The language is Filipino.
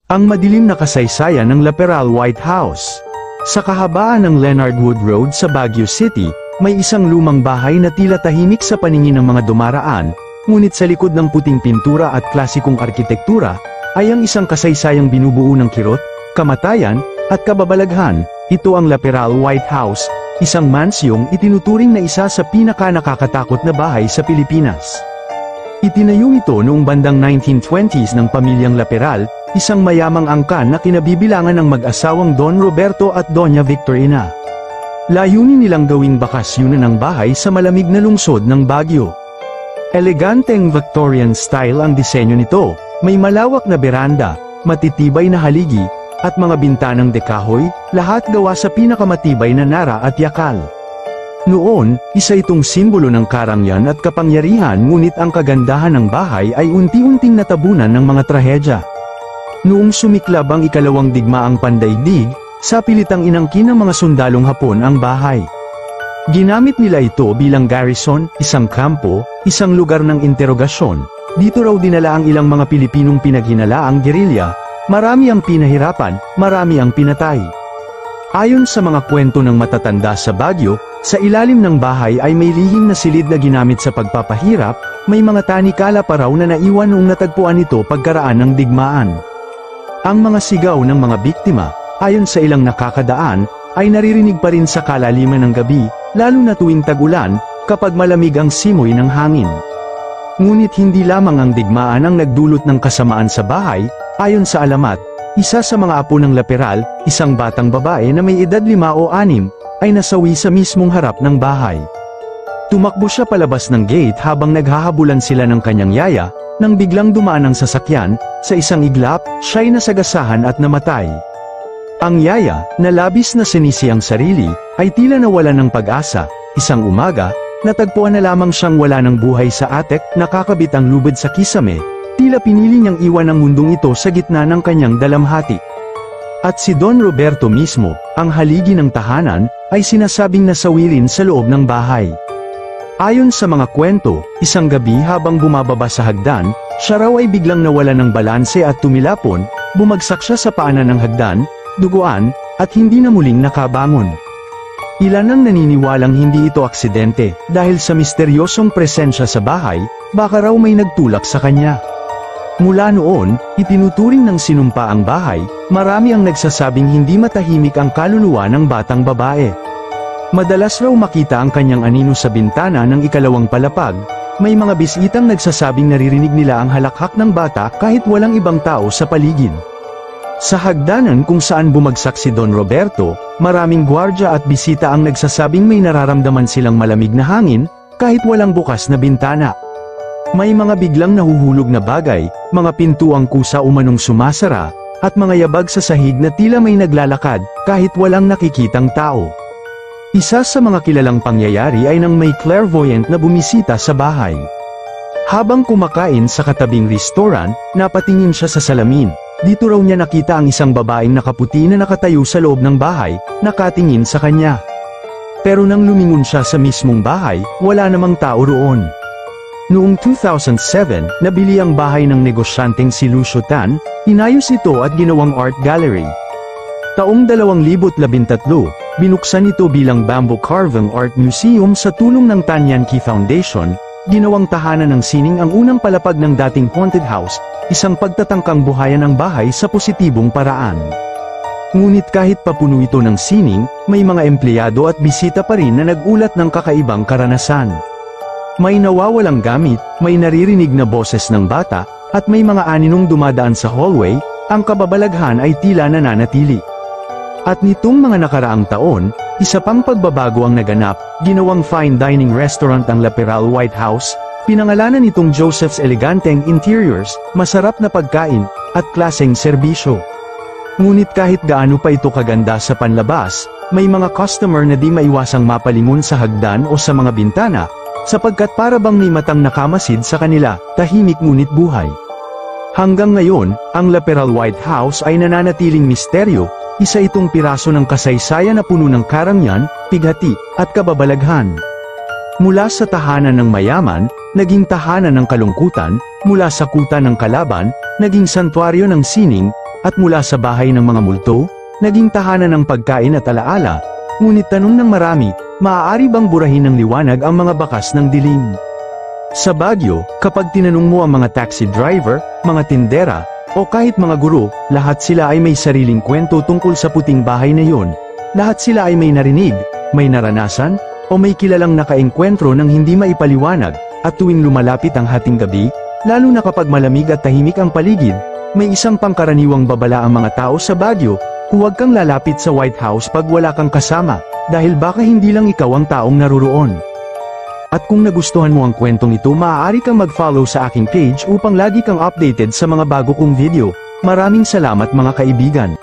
Ang madilim na kasaysayan ng Laperal White House. Sa kahabaan ng Leonard Wood Road sa Baguio City, may isang lumang bahay na tila tahimik sa paningin ng mga dumaraan, ngunit sa likod ng puting pintura at klasikong arkitektura, ay ang isang kasaysayang binubuo ng kirot, kamatayan, at kababalaghan. Ito ang Laperal White House, isang mansyong itinuturing na isa sa pinaka-nakakatakot na bahay sa Pilipinas. Itinayo ito noong bandang 1920s ng pamilyang Laperal, isang mayamang angkan na kinabibilangan ng mag-asawang Don Roberto at Doña Victorina. Layunin nilang gawing bakasyunan ng bahay sa malamig na lungsod ng Baguio. Eleganteng Victorian style ang disenyo nito, may malawak na beranda, matitibay na haligi, at mga bintanang dekahoy, lahat gawa sa pinakamatibay na nara at yakal. Noon, isa itong simbolo ng karangyaan at kapangyarihan, ngunit ang kagandahan ng bahay ay unti-unting natabunan ng mga trahedya. Noong sumiklab ang ikalawang digmaang pandaigdig, sa pilitang inangkin ng mga sundalong Hapon ang bahay. Ginamit nila ito bilang garrison, isang kampo, isang lugar ng interogasyon. Dito raw dinala ang ilang mga Pilipinong pinaghinalaang gerilya, marami ang pinahirapan, marami ang pinatay. Ayon sa mga kwento ng matatanda sa Baguio, sa ilalim ng bahay ay may lihim na silid na ginamit sa pagpapahirap, may mga tanikala pa raw na naiwan noong natagpuan ito pagkaraan ng digmaan. Ang mga sigaw ng mga biktima, ayon sa ilang nakakadaan, ay naririnig pa rin sa kalaliman ng gabi, lalo na tuwing tag-ulan, kapag malamig ang simoy ng hangin. Ngunit hindi lamang ang digmaan ang nagdulot ng kasamaan sa bahay, ayon sa alamat, isa sa mga apo ng Laperal, isang batang babae na may edad 5 o 6, ay nasawi sa mismong harap ng bahay. Tumakbo siya palabas ng gate habang naghahabulan sila ng kanyang yaya, nang biglang dumaan ang sasakyan, sa isang iglap, siya'y nasagasahan at namatay. Ang yaya, na labis na sinisi ang sarili, ay tila nawalan ng pag-asa. Isang umaga, natagpuan na lamang siyang wala ng buhay sa atek, nakakabit ang lubid sa kisame, tila pinili niyang iwan ang mundong ito sa gitna ng kanyang dalamhati. At si Don Roberto mismo, ang haligi ng tahanan, ay sinasabing nasawi rin sa loob ng bahay. Ayon sa mga kwento, isang gabi habang bumababa sa hagdan, siya raw ay biglang nawala ng balanse at tumilapon, bumagsak siya sa paanan ng hagdan, duguan, at hindi na muling nakabangon. Ilan ang naniniwalang hindi ito aksidente, dahil sa misteryosong presensya sa bahay, baka raw may nagtulak sa kanya. Mula noon, itinuturing ng sinumpa ang bahay, marami ang nagsasabing hindi matahimik ang kaluluwa ng batang babae. Madalas raw makita ang kanyang anino sa bintana ng ikalawang palapag, may mga bisitang nagsasabing naririnig nila ang halakhak ng bata kahit walang ibang tao sa paligid. Sa hagdanan kung saan bumagsak si Don Roberto, maraming gwardya at bisita ang nagsasabing may nararamdaman silang malamig na hangin, kahit walang bukas na bintana. May mga biglang nahuhulog na bagay, mga pintuang kusa umanong sumasara, at mga yabag sa sahig na tila may naglalakad, kahit walang nakikitang tao. Isa sa mga kilalang pangyayari ay nang may clairvoyant na bumisita sa bahay. Habang kumakain sa katabing restaurant, napatingin siya sa salamin. Dito raw niya nakita ang isang babaeng nakaputi na nakatayo sa loob ng bahay, nakatingin sa kanya. Pero nang lumingon siya sa mismong bahay, wala namang tao roon. Noong 2007, nabili ang bahay ng negosyanteng si Lucio Tan, inayos ito at ginawang art gallery. Taong 2013, binuksan ito bilang bamboo carving art museum sa tulong ng Tan Yan Ki Foundation, ginawang tahanan ng sining ang unang palapag ng dating haunted house, isang pagtatangkang buhayan ang bahay sa positibong paraan. Ngunit kahit papuno ito ng sining, may mga empleyado at bisita pa rin na nagulat ng kakaibang karanasan. May nawawalang gamit, may naririnig na boses ng bata, at may mga aninong dumadaan sa hallway, ang kababalaghan ay tila nananatili. At nitong mga nakaraang taon, isa pang pagbabago ang naganap, ginawang fine dining restaurant ang Laperal White House, pinangalanan itong Joseph's Eleganteng Interiors, masarap na pagkain, at klaseng serbisyo. Ngunit kahit gaano pa ito kaganda sa panlabas, may mga customer na di maiwasang mapalingon sa hagdan o sa mga bintana, sapagkat para bang may matang nakamasid sa kanila, tahimik ngunit buhay. Hanggang ngayon, ang Laperal White House ay nananatiling misteryo, isa itong piraso ng kasaysayan na puno ng karangyaan, pighati, at kababalaghan. Mula sa tahanan ng mayaman, naging tahanan ng kalungkutan, mula sa kuta ng kalaban, naging santuaryo ng sining, at mula sa bahay ng mga multo, naging tahanan ng pagkain at alaala. Ngunit tanong ng marami, maaari bang burahin ng liwanag ang mga bakas ng dilim? Sa Baguio, kapag tinanong mo ang mga taxi driver, mga tindera, o kahit mga guro, lahat sila ay may sariling kwento tungkol sa puting bahay na yon. Lahat sila ay may narinig, may naranasan, o may kilalang nakaengkwentro ng hindi maipaliwanag, at tuwing lumalapit ang hating gabi, lalo na kapag malamig at tahimik ang paligid, may isang pangkaraniwang babala ang mga tao sa Baguio: huwag kang lalapit sa White House pag wala kang kasama, dahil baka hindi lang ikaw ang taong naruroon. At kung nagustuhan mo ang kwentong ito, maaari kang mag-follow sa aking page upang lagi kang updated sa mga bago kong video. Maraming salamat mga kaibigan.